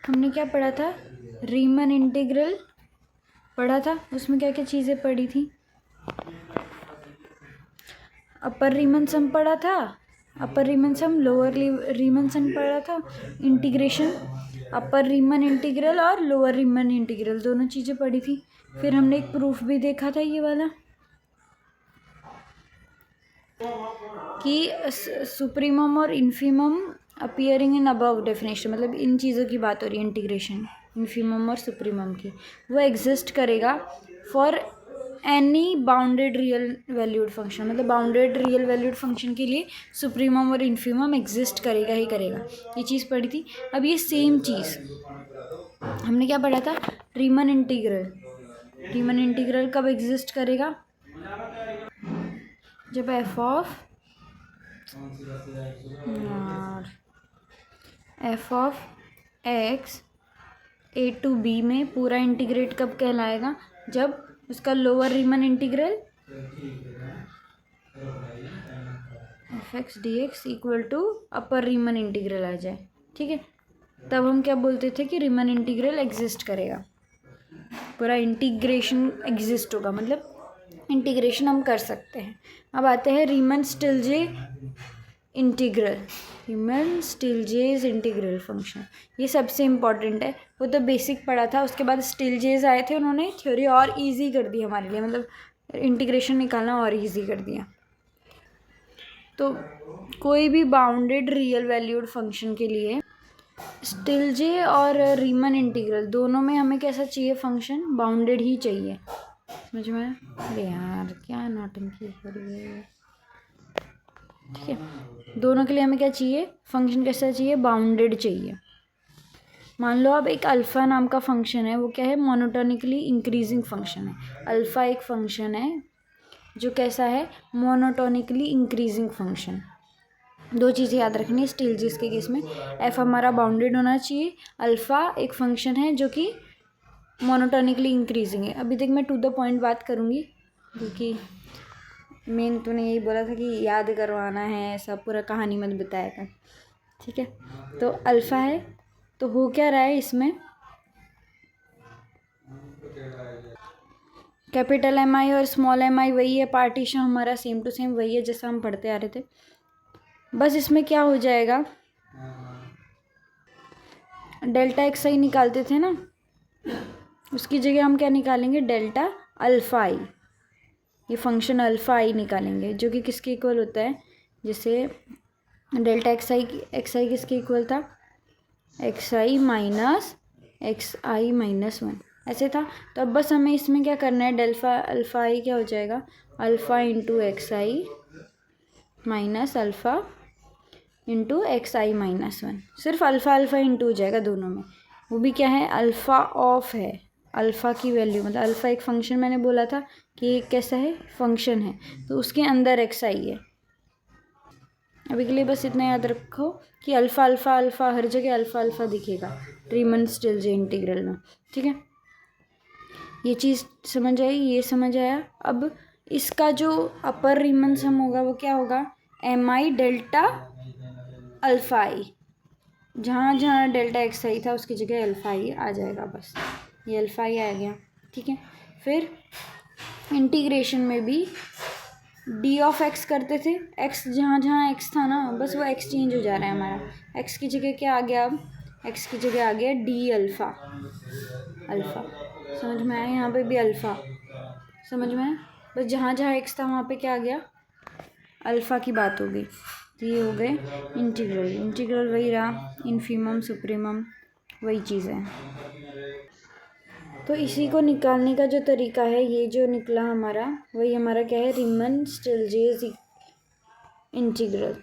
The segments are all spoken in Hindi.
हमने क्या पढ़ा था, रीमन इंटीग्रल पढ़ा था, उसमें क्या क्या चीज़ें पढ़ी थी, अपर रीमन सम पढ़ा था, अपर रीमन सम, लोअर रीमन सम पढ़ा था, इंटीग्रेशन, अपर रीमन इंटीग्रल और लोअर रीमन इंटीग्रल दोनों चीज़ें पढ़ी थी। फिर हमने एक प्रूफ भी देखा था ये वाला कि सुप्रीमम और infimum appearing in above definition, मतलब इन चीज़ों की बात हो रही है, इंटीग्रेशन इन्फीमम और सुप्रीमम की, वो एग्जिस्ट करेगा for any bounded real valued function, मतलब बाउंडेड रियल वैल्यूड फंक्शन के लिए सुप्रीमम और इन्फीमम एग्जिस्ट करेगा ही करेगा। ये चीज़ पढ़ी थी। अब ये सेम चीज़ हमने क्या पढ़ा था, रीमन इंटीग्रल, रीमन इंटीग्रल कब एग्जिस्ट करेगा, जब F of X A to B में पूरा इंटीग्रेट कब कहलाएगा, जब उसका lower Riemann integral F X D X equal to upper Riemann integral आ जाए, ठीक है। तब हम क्या बोलते थे कि रीमन इंटीग्रल एग्जिस्ट करेगा, पूरा इंटीग्रेशन एग्जिस्ट होगा, मतलब इंटीग्रेशन हम कर सकते हैं। अब आते हैं रीमन स्टिल्जे इंटीग्रल, रीमन स्टिल्जेस इंटीग्रल फंक्शन, ये सबसे इम्पॉर्टेंट है। वो तो बेसिक पढ़ा था, उसके बाद स्टिल्जेस आए थे, उन्होंने थ्योरी और इजी कर दी हमारे लिए, मतलब इंटीग्रेशन निकालना और इजी कर दिया। तो कोई भी बाउंडेड रियल वैल्यूड फंक्शन के लिए स्टिल्जे और रीमन इंटीग्रल दोनों में हमें कैसा चाहिए फंक्शन, बाउंडेड ही चाहिए, समझ में। अरे यार क्या नौटंकी हो रही है, ठीक है। दोनों के लिए हमें क्या चाहिए, फंक्शन कैसा चाहिए, बाउंडेड चाहिए। मान लो अब एक अल्फ़ा नाम का फंक्शन है, वो क्या है, मोनोटोनिकली इंक्रीजिंग फंक्शन है। अल्फ़ा एक फंक्शन है जो कैसा है, मोनोटोनिकली इंक्रीजिंग फंक्शन। दो चीज़ें याद रखनी है स्टिल्जेस के केस में, एफ हमारा बाउंडेड होना चाहिए, अल्फ़ा एक फंक्शन है जो कि मोनोटोनिकली इंक्रीजिंग है। अभी तक मैं टू द पॉइंट बात करूँगी, क्योंकि मेन तूने यही बोला था कि याद करवाना है, ऐसा पूरा कहानी मत बताया कर, ठीक है। तो अल्फ़ा है, तो हो क्या रहा है इसमें, कैपिटल एम आई और स्मॉल एम आई वही है, पार्टीशन हमारा सेम टू सेम वही है जैसा हम पढ़ते आ रहे थे। बस इसमें क्या हो जाएगा, डेल्टा एक्स आई निकालते थे ना, उसकी जगह हम क्या निकालेंगे, डेल्टा अल्फ़ा आई, ये फंक्शन अल्फ़ा आई निकालेंगे, जो कि किसके इक्वल होता है, जैसे डेल्टा एक्स आई किसके इक्वल था, एक्स आई माइनस वन, ऐसे था। तो अब बस हमें इसमें क्या करना है, अल्फ़ा आई क्या हो जाएगा, अल्फ़ा इंटू एक्स आई माइनस अल्फ़ा इंटू एक्स आई माइनस वन, सिर्फ अल्फ़ा अल्फ़ा इंटू हो जाएगा दोनों में, वो भी क्या है, अल्फ़ा ऑफ है, अल्फ़ा की वैल्यू, मतलब अल्फ़ा एक फंक्शन मैंने बोला था कि एक कैसा है, फंक्शन है, तो उसके अंदर एक्स आई है। अभी के लिए बस इतना याद रखो कि अल्फ़ा अल्फ़ा अल्फ़ा हर जगह अल्फ़ा अल्फ़ा दिखेगा रीमन स्टिल्जे इंटीग्रल में, ठीक है। ये चीज़ समझ आई, ये समझ आया। अब इसका जो अपर रीमन सम होगा वो क्या होगा, एम आई डेल्टा अल्फ़ा आई, जहाँ जहाँ डेल्टा एक्स आई था उसकी जगह अल्फ़ा आई आ जाएगा, बस ये अल्फ़ा आई आ गया, ठीक है। फिर इंटीग्रेशन में भी डी ऑफ एक्स करते थे, एक्स जहाँ जहाँ एक्स था ना, बस वो एक्स चेंज हो जा रहा है हमारा, एक्स की जगह क्या आ गया, अब एक्स की जगह आ गया डी अल्फ़ा, अल्फ़ा समझ में आया, यहाँ पे भी अल्फ़ा समझ में आया, बस जहाँ जहाँ एक्स था वहाँ पे क्या आ गया, अल्फ़ा की बात हो गई। तो ये हो गए इंटीग्रल, इंटीग्रल वही रहा, इन्फीमम सुप्रीमम वही चीज़ है। तो इसी को निकालने का जो तरीका है, ये जो निकला हमारा, वही हमारा क्या है, रीमन स्टिल्जेस इंटीग्रल,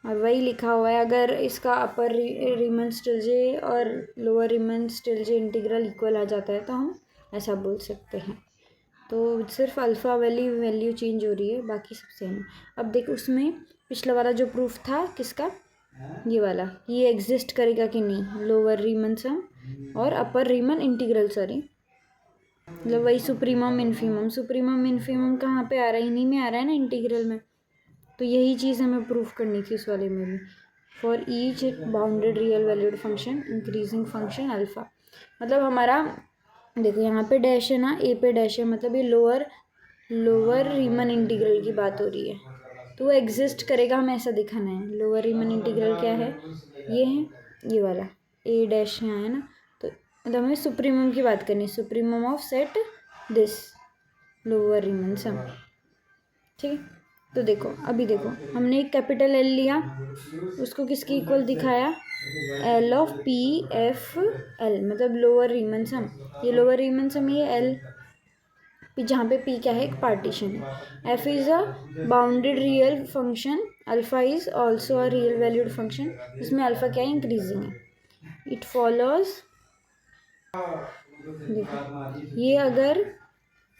और वही लिखा हुआ है। अगर इसका अपर रीमन स्टिल्जे और लोअर रीमन स्टिल्जे इंटीग्रल इक्वल आ जाता है तो हम ऐसा बोल सकते हैं। तो सिर्फ अल्फ़ा वाली वैल्यू चेंज हो रही है, बाकी सब सेम। अब देख उसमें पिछला वाला जो प्रूफ था किसका, ये वाला, ये एग्जिस्ट करेगा कि नहीं, लोअर रीमन सम और अपर रीमन इंटीग्रल, सॉरी, मतलब वही सुप्रीमम इन्फीमम कहाँ पे आ रहा है, इन्हीं में आ रहा है ना, इंटीग्रल में। तो यही चीज़ हमें प्रूफ करनी थी उस वाले में भी, for each bounded real valued function increasing function alpha. मतलब हमारा देखो यहाँ पे डैश है ना, ए पे डैश है, मतलब ये लोअर रीमन इंटीग्रल की बात हो रही है, तो वो एग्जिस्ट करेगा, हमें ऐसा दिखाना है। लोअर रीमन इंटीग्रल क्या है, ये है, ये वाला ए डैश यहाँ है ना, तो मतलब हमें सुप्रीमम की बात करनी है, supremum of set this lower Riemann sum. ठीक है, तो देखो अभी देखो हमने एक कैपिटल एल लिया, उसको किसके इक्वल दिखाया, L of P F L, मतलब लोअर रीमन सम। ये लोअर रीमन सम, ये एल पी, जहाँ पे पी क्या है, एक पार्टीशन है। F is a bounded real function, alpha is also a real valued function, जिसमें अल्फ़ा क्या है, इंक्रीजिंग है। इट फॉलोज, देखो ये अगर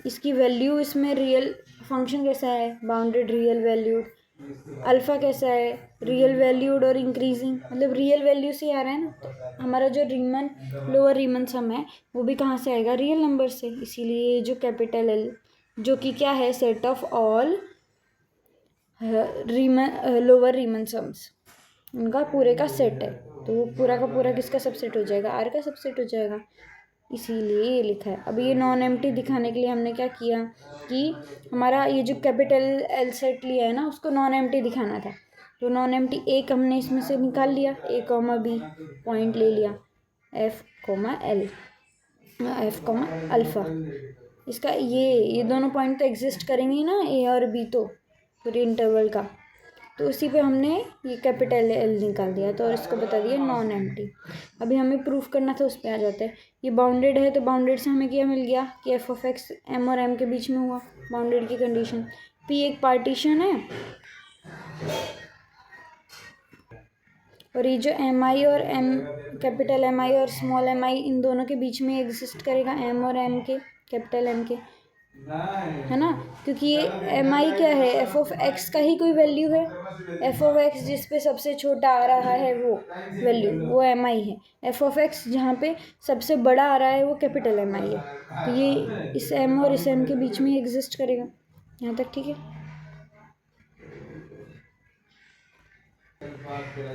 इसकी वैल्यू, इसमें रियल फंक्शन कैसा है, बाउंडेड रियल वैल्यूड, अल्फ़ा कैसा है, रियल वैल्यूड और इंक्रीजिंग, मतलब रियल वैल्यू से आ रहा है ना, तो हमारा जो रीमन लोअर रीमन सम है वो भी कहाँ से आएगा, रियल नंबर से। इसीलिए जो कैपिटल एल, जो कि क्या है, set of all lower Riemann sums, उनका पूरे का सेट है, तो वो पूरा का पूरा किसका सबसेट हो जाएगा, आर का सबसेट हो जाएगा, इसीलिए ये लिखा है। अब ये नॉन एम्प्टी दिखाने के लिए हमने क्या किया कि हमारा ये जो कैपिटल एल सेट लिया है ना, उसको नॉन एम्प्टी दिखाना था, तो नॉन एम्प्टी एक हमने इसमें से निकाल लिया, ए कॉमा बी पॉइंट ले लिया, F comma L, F comma alpha, इसका ये दोनों पॉइंट तो एग्जिस्ट करेंगे ना, ए और बी, तो पूरे इंटरवल का, तो उसी पे हमने ये कैपिटल एल निकाल दिया, तो और इसको बता दिया नॉन एम्प्टी। अभी हमें प्रूफ करना था, उस पर आ जाते हैं। ये बाउंडेड है, तो बाउंडेड से हमें क्या मिल गया कि एफ ऑफ एक्स एम और एम के बीच में हुआ, बाउंडेड की कंडीशन। पी एक पार्टीशन है, और ये जो एम आई और एम, कैपिटल एम आई और स्मॉल एम आई, इन दोनों के बीच में एग्जिस्ट करेगा, एम और एम के, कैपिटल एम के, है ना, क्योंकि ये एम आई क्या है, एफ ऑफ एक्स का ही कोई वैल्यू है, एफ ऑफ एक्स जिस पे सबसे छोटा आ रहा है वो वैल्यू, वो एम आई है। एफ ऑफ एक्स जहाँ पे सबसे बड़ा आ रहा है वो कैपिटल एम आई है, तो ये इस एम और इस एम के बीच में एग्जिस्ट करेगा। यहाँ तक ठीक है,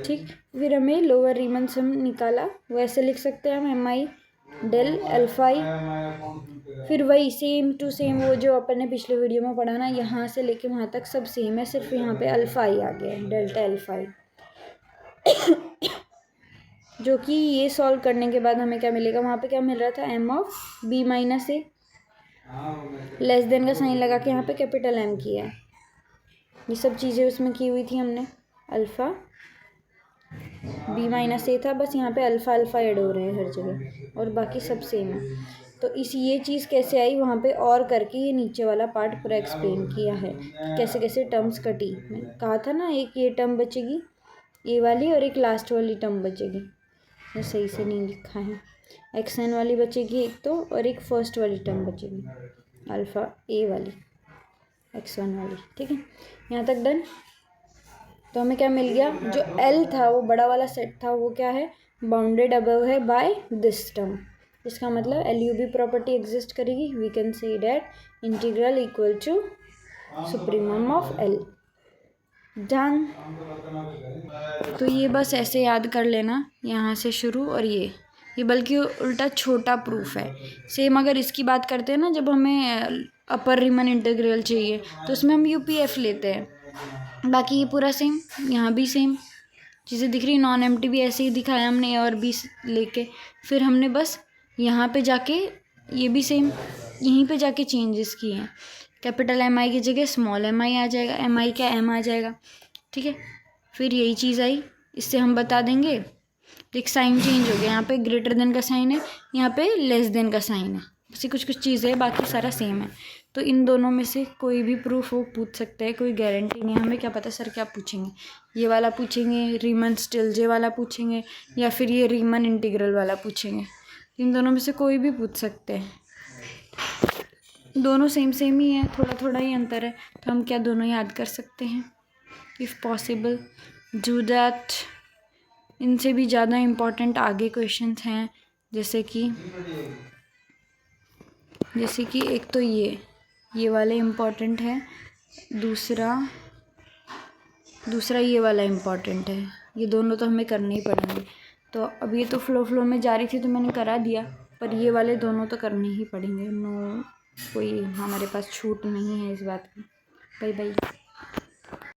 ठीक। फिर हमें लोअर रीमन सम निकाला, वैसे लिख सकते हैं हम, एम आई डेल अल्फाई, फिर वही सेम टू सेम वो जो अपन ने पिछले वीडियो में पढ़ा ना, यहाँ से लेके वहाँ तक सब सेम है, सिर्फ यहाँ पे अल्फाई आ गया है, डेल्टा अल्फाई। जो कि ये सॉल्व करने के बाद हमें क्या मिलेगा, वहाँ पे क्या मिल रहा था, M of B minus A, less than का साइन लगा के यहाँ पे कैपिटल एम किया है, ये सब चीज़ें उसमें की हुई थी हमने। अल्फ़ा बी माइनस ए था, बस यहाँ पे अल्फ़ा अल्फ़ा ऐड हो रहे हैं हर जगह, और बाकी सब सेम है। तो इस ये चीज़ कैसे आई, वहाँ पे और करके ये नीचे वाला पार्ट पूरा एक्सप्लेन किया है, कैसे कैसे टर्म्स कटी। मैंने कहा था ना, एक ये टर्म बचेगी ए वाली, और एक लास्ट वाली टर्म बचेगी, ये सही से नहीं लिखा है, एक्स एन वाली बचेगी एक तो, और एक फर्स्ट वाली टर्म बचेगी अल्फ़ा ए वाली, एक्स वन वाली। ठीक है, यहाँ तक डन। तो हमें क्या मिल गया, जो एल था वो बड़ा वाला सेट था, वो क्या है, बाउंडेड अबव है बाय दिस टर्म, इसका मतलब L U B property exist करेगी, we can say that integral equal to supremum of L. Done. तो ये बस ऐसे याद कर लेना, यहाँ से शुरू, और ये बल्कि उल्टा छोटा प्रूफ है। सेम अगर इसकी बात करते हैं ना, जब हमें अपर रीमन इंटीग्रल चाहिए तो उसमें हम यूपीएफ लेते हैं, बाकी ये पूरा सेम, यहाँ भी सेम चीज़ें दिख रही। नॉन एम्प्टी भी ऐसे ही दिखाया हमने, ए और बी लेके, फिर हमने बस यहाँ पे जाके ये भी सेम यहीं पे जाके चेंजेस किए हैं, कैपिटल एम आई की जगह स्मॉल एम आई आ जाएगा, एम आई क्या एम आ जाएगा। ठीक है, फिर यही चीज़ आई, इससे हम बता देंगे, तो एक साइन चेंज हो गया, यहाँ पे ग्रेटर देन का साइन है, यहाँ पे लेस देन का साइन है, बस कुछ कुछ चीज़ें, बाकी सारा सेम है। तो इन दोनों में से कोई भी प्रूफ वो पूछ सकते हैं, कोई गारंटी नहीं है, हमें क्या पता सर क्या पूछेंगे, ये वाला पूछेंगे, रीमन स्टिल्जे वाला पूछेंगे, या फिर ये रीमन इंटीग्रल वाला पूछेंगे, इन दोनों में से कोई भी पूछ सकते हैं, दोनों सेम सेम ही है, थोड़ा थोड़ा ही अंतर है, तो हम क्या दोनों याद कर सकते हैं, इफ़ पॉसिबल डू दैट। इनसे भी ज़्यादा इम्पोर्टेंट आगे क्वेश्चंस हैं, जैसे कि एक तो ये वाले इम्पोर्टेंट है, दूसरा ये वाला इम्पोर्टेंट है। ये दोनों तो हमें करने ही पड़ेंगे। तो अब ये तो फ्लो में जा रही थी तो मैंने करा दिया, पर ये वाले दोनों तो करने ही पड़ेंगे। नो, कोई हमारे पास छूट नहीं है इस बात की। Bye bye.